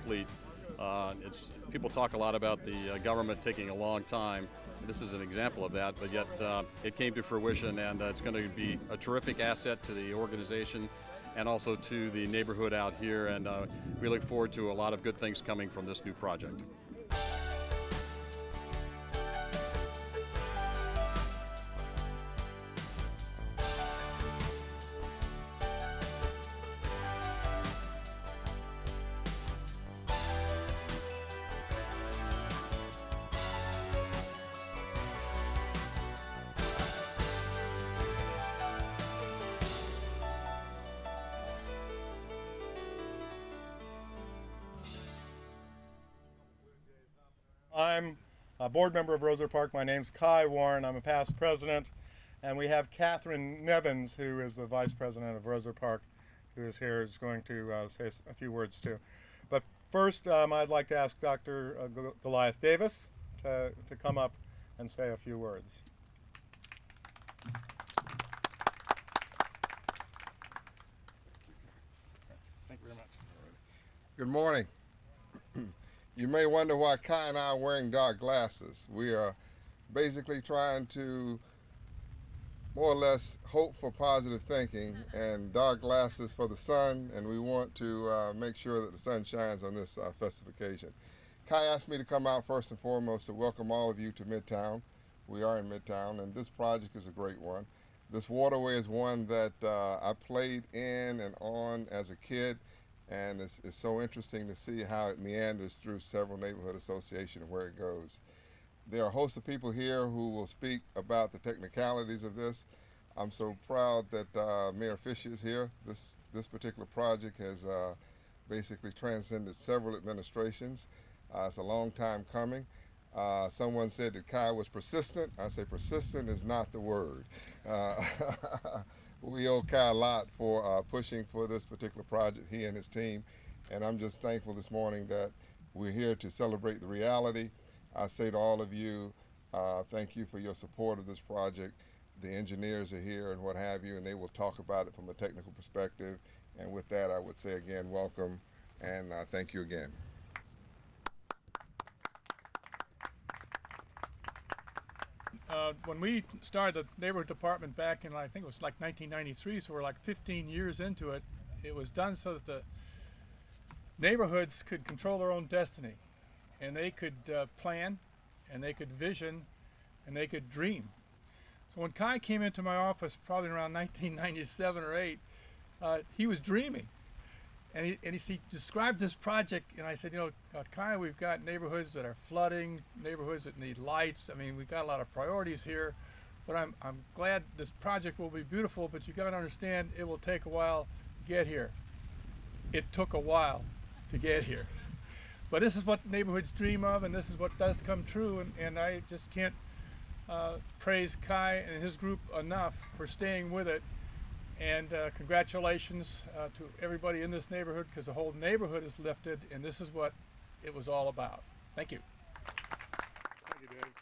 complete. People talk a lot about the government taking a long time. This is an example of that, but yet it came to fruition, and it's going to be a terrific asset to the organization and also to the neighborhood out here, and we look forward to a lot of good things coming from this new project. I'm a board member of Roser Park. My name's Kai Warren. I'm a past president. And we have Catherine Nevins, who is the vice president of Roser Park, who is here, is going to say a few words too. But first, I'd like to ask Dr. Goliath Davis to come up and say a few words. Thank you very much. Good morning. You may wonder why Kai and I are wearing dark glasses. We are basically trying to more or less hope for positive thinking and dark glasses for the sun, and we want to make sure that the sun shines on this festive occasion. Kai asked me to come out first and foremost to welcome all of you to Midtown. We are in Midtown, and this project is a great one. This waterway is one that I played in and on as a kid, and it's so interesting to see how it meanders through several neighborhood associations and where it goes. There are a host of people here who will speak about the technicalities of this. I'm so proud that Mayor Fisher is here. This particular project has basically transcended several administrations. It's a long time coming. Someone said that Kai was persistent. I say persistent is not the word. We owe Kai a lot for pushing for this particular project, he and his team, and I'm just thankful this morning that we're here to celebrate the reality. I say to all of you, thank you for your support of this project. The engineers are here and what have you, and they will talk about it from a technical perspective, and with that I would say again, welcome, and thank you again. When we started the neighborhood department back in, I think it was like 1993, so we're like 15 years into it, it was done so that the neighborhoods could control their own destiny, and they could plan, and they could vision, and they could dream. So when Kai came into my office, probably around 1997 or 8, he was dreaming. And he described this project, and I said, you know, Kai, we've got neighborhoods that are flooding, neighborhoods that need lights. I mean, we've got a lot of priorities here, but I'm glad this project will be beautiful, but you got to understand it will take a while to get here. It took a while to get here. But this is what neighborhoods dream of, and this is what does come true, and I just can't praise Kai and his group enough for staying with it. And congratulations to everybody in this neighborhood, because the whole neighborhood is lifted, and this is what it was all about. Thank you. Thank you, Dave.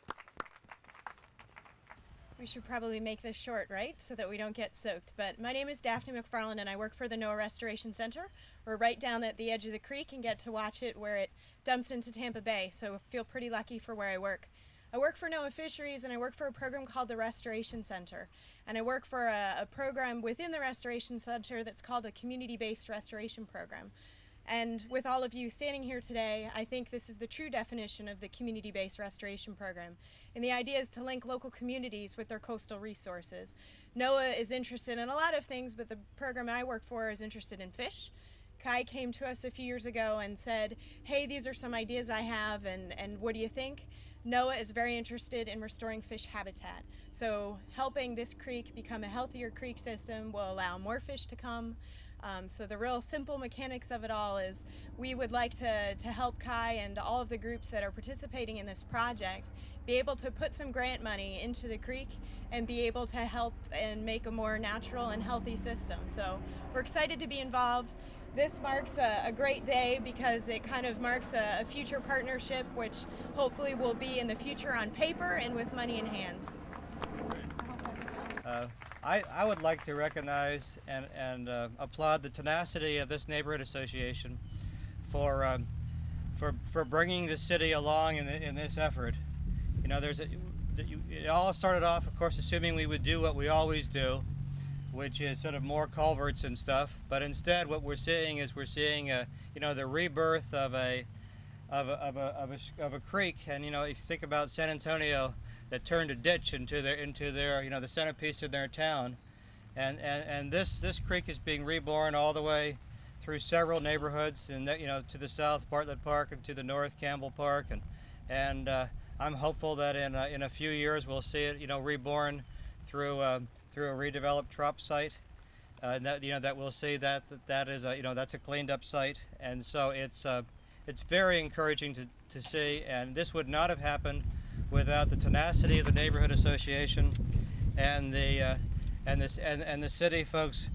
We should probably make this short, right? So that we don't get soaked. But my name is Daphne McFarland, and I work for the NOAA Restoration Center. We're right down at the edge of the creek and get to watch it where it dumps into Tampa Bay, so I feel pretty lucky for where I work. I work for NOAA Fisheries, and I work for a program called the Restoration Center. And I work for a program within the Restoration Center that's called the Community-Based Restoration Program. And with all of you standing here today, I think this is the true definition of the community-based restoration program. And the idea is to link local communities with their coastal resources. NOAA is interested in a lot of things, but the program I work for is interested in fish. Kai came to us a few years ago and said, hey, these are some ideas I have, and what do you think? NOAA is very interested in restoring fish habitat. So helping this creek become a healthier creek system will allow more fish to come. So the real simple mechanics of it all is we would like to help Kai and all of the groups that are participating in this project be able to put some grant money into the creek and be able to help and make a more natural and healthy system. So we're excited to be involved. This marks a great day because it kind of marks a future partnership, which hopefully will be in the future on paper and with money in hand. I would like to recognize and applaud the tenacity of this neighborhood association for for bringing the city along in this effort. You know, it all started off, of course, assuming we would do what we always do, which is sort of more culverts and stuff. But instead, what we're seeing is you know, the rebirth of a creek. And you know, if you think about San Antonio, that turned a ditch into their you know, the centerpiece of their town, and this creek is being reborn all the way through several neighborhoods, and you know, to the south, Bartlett Park, and to the north, Campbell Park, and I'm hopeful that in a few years we'll see it, you know, reborn through a redeveloped trop site. That, you know, that we'll see that is you know, that's a cleaned up site, and so it's very encouraging to see. And this would not have happened without the tenacity of the neighborhood association and the city folks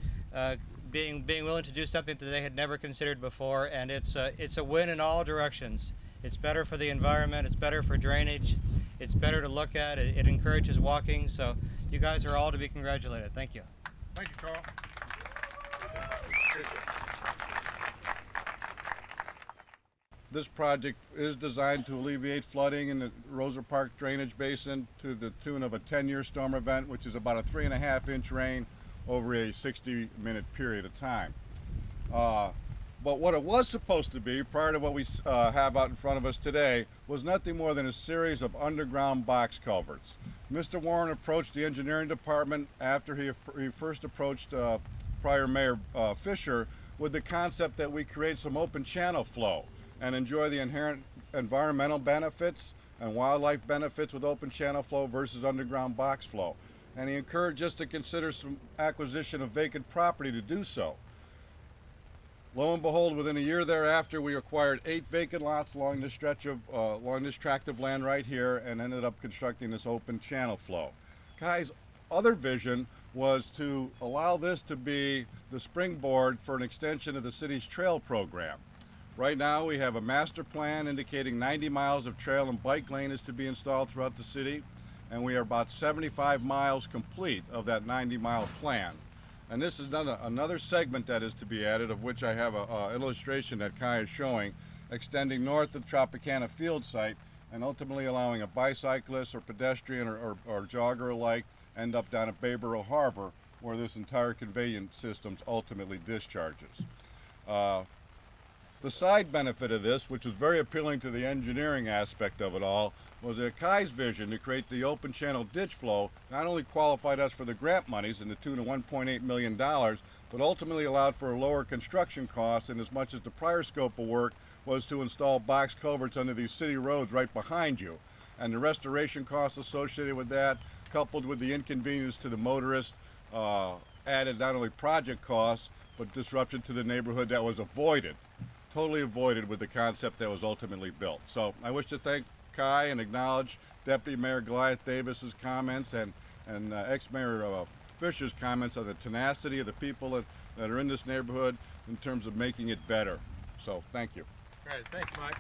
being willing to do something that they had never considered before. And it's a win in all directions. It's better for the environment, it's better for drainage, it's better to look at, it encourages walking. So you guys are all to be congratulated. Thank you. Thank you, Carl. This project is designed to alleviate flooding in the Rosa Park drainage basin to the tune of a 10-year storm event, which is about a 3.5-inch rain over a 60-minute period of time. But what it was supposed to be, prior to what we have out in front of us today, was nothing more than a series of underground box culverts. Mr. Warren approached the engineering department after he first approached prior Mayor Fisher with the concept that we create some open channel flow and enjoy the inherent environmental benefits and wildlife benefits with open channel flow versus underground box flow. And he encouraged us to consider some acquisition of vacant property to do so. Lo and behold, within a year thereafter, we acquired 8 vacant lots along this stretch of, along this tract of land right here, and ended up constructing this open channel flow. Kai's other vision was to allow this to be the springboard for an extension of the city's trail program. Right now, we have a master plan indicating 90 miles of trail and bike lane is to be installed throughout the city, and we are about 75 miles complete of that 90-mile plan. And this is another segment that is to be added, of which I have an illustration that Kai is showing, extending north of the Tropicana field site and ultimately allowing a bicyclist or pedestrian or jogger alike end up down at Bayboro Harbor, where this entire conveyance system ultimately discharges. The side benefit of this, which was very appealing to the engineering aspect of it all, was that Kai's vision to create the open channel ditch flow not only qualified us for the grant monies in the tune of $1.8 million, but ultimately allowed for a lower construction cost, in as much as the prior scope of work was to install box culverts under these city roads right behind you. And the restoration costs associated with that, coupled with the inconvenience to the motorist, added not only project costs, but disruption to the neighborhood that was avoided. Totally avoided with the concept that was ultimately built. So I wish to thank Kai and acknowledge Deputy Mayor Goliath Davis's comments and ex-Mayor Fisher's comments on the tenacity of the people that are in this neighborhood in terms of making it better. So thank you. Great, thanks, Mike.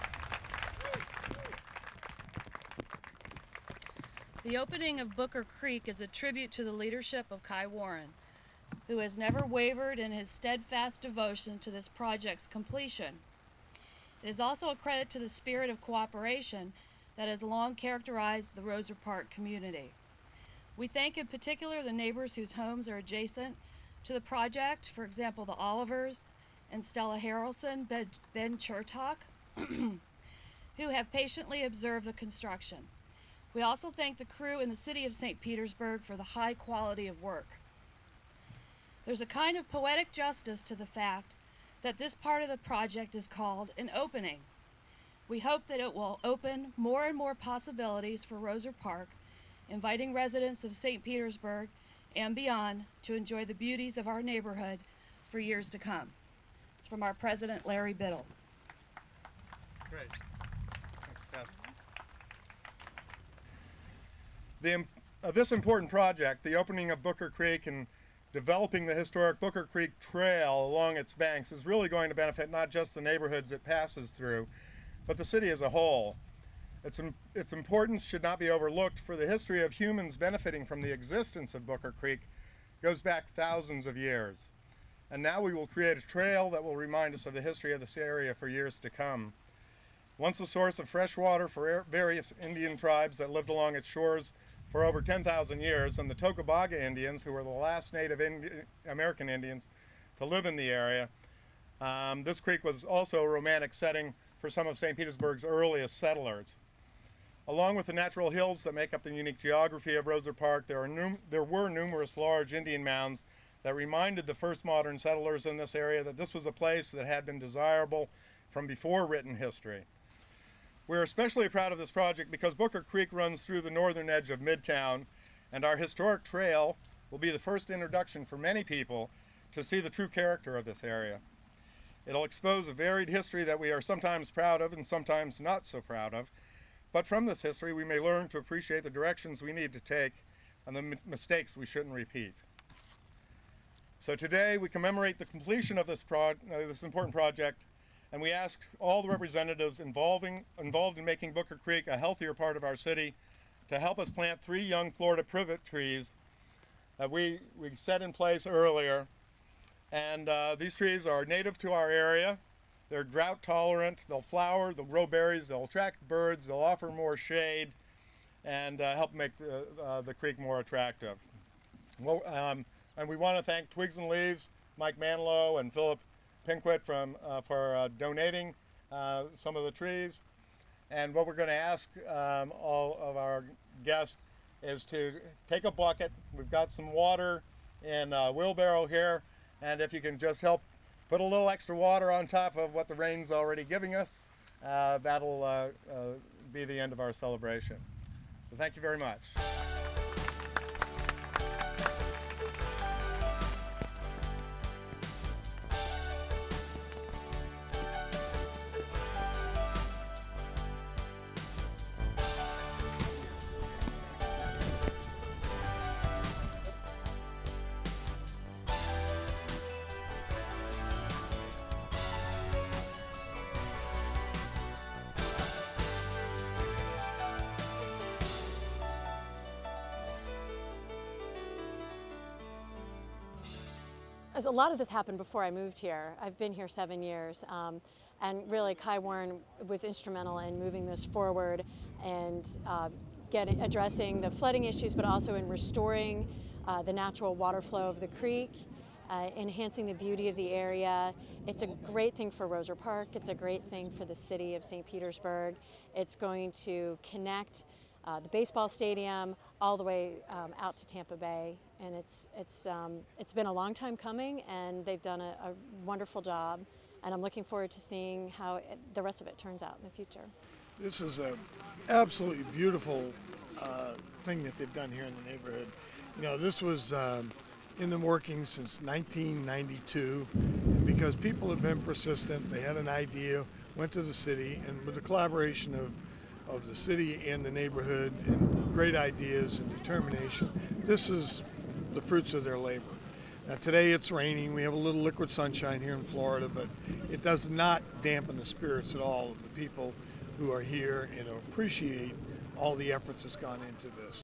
The opening of Booker Creek is a tribute to the leadership of Kai Warren, who has never wavered in his steadfast devotion to this project's completion. It is also a credit to the spirit of cooperation that has long characterized the Rosa Park community. We thank in particular the neighbors whose homes are adjacent to the project, for example, the Olivers and Stella Harrelson, Ben Chertok, who have patiently observed the construction. We also thank the crew in the city of St. Petersburg for the high quality of work. There's a kind of poetic justice to the fact that this part of the project is called an opening. We hope that it will open more and more possibilities for Rosa Park, inviting residents of St. Petersburg and beyond to enjoy the beauties of our neighborhood for years to come. It's from our president, Larry Biddle. Great. Thanks, Kath. This important project, the opening of Booker Creek and developing the historic Booker Creek Trail along its banks, is really going to benefit not just the neighborhoods it passes through, but the city as a whole. Its importance should not be overlooked, for the history of humans benefiting from the existence of Booker Creek goes back thousands of years. And now we will create a trail that will remind us of the history of this area for years to come. Once a source of fresh water for various Indian tribes that lived along its shores for over 10,000 years, and the Tocobaga Indians, who were the last Native American Indians to live in the area, this creek was also a romantic setting for some of St. Petersburg's earliest settlers. Along with the natural hills that make up the unique geography of Roser Park, there were numerous large Indian mounds that reminded the first modern settlers in this area that this was a place that had been desirable from before written history. We're especially proud of this project because Booker Creek runs through the northern edge of Midtown, and our historic trail will be the first introduction for many people to see the true character of this area. It'll expose a varied history that we are sometimes proud of and sometimes not so proud of, but from this history we may learn to appreciate the directions we need to take and the mistakes we shouldn't repeat. So today we commemorate the completion of this important project, and we ask all the representatives involved in making Booker Creek a healthier part of our city to help us plant 3 young Florida privet trees that we set in place earlier. And these trees are native to our area. They're drought tolerant, they'll flower, they'll grow berries, they'll attract birds, they'll offer more shade, and help make the creek more attractive. Well, and we want to thank Twigs and Leaves, Mike Manlow and Philip Pinquit for donating some of the trees. And what we're going to ask all of our guests is to take a bucket. We've got some water in a wheelbarrow here, and if you can just help put a little extra water on top of what the rain's already giving us, that'll be the end of our celebration. So thank you very much. A lot of this happened before I moved here. I've been here 7 years, and really Kai Warren was instrumental in moving this forward and addressing the flooding issues, but also in restoring the natural water flow of the creek, enhancing the beauty of the area. It's a great thing for Roser Park. It's a great thing for the city of St. Petersburg. It's going to connect the baseball stadium all the way out to Tampa Bay, and it's been a long time coming, and they've done a wonderful job, and I'm looking forward to seeing how the rest of it turns out in the future. This is a absolutely beautiful thing that they've done here in the neighborhood. You know, this was in the working since 1992, and because people have been persistent, they had an idea, went to the city, and with the collaboration of the city and the neighborhood and great ideas and determination, this is the fruits of their labor. Now today it's raining, we have a little liquid sunshine here in Florida, but it does not dampen the spirits at all of the people who are here and appreciate all the efforts that's gone into this.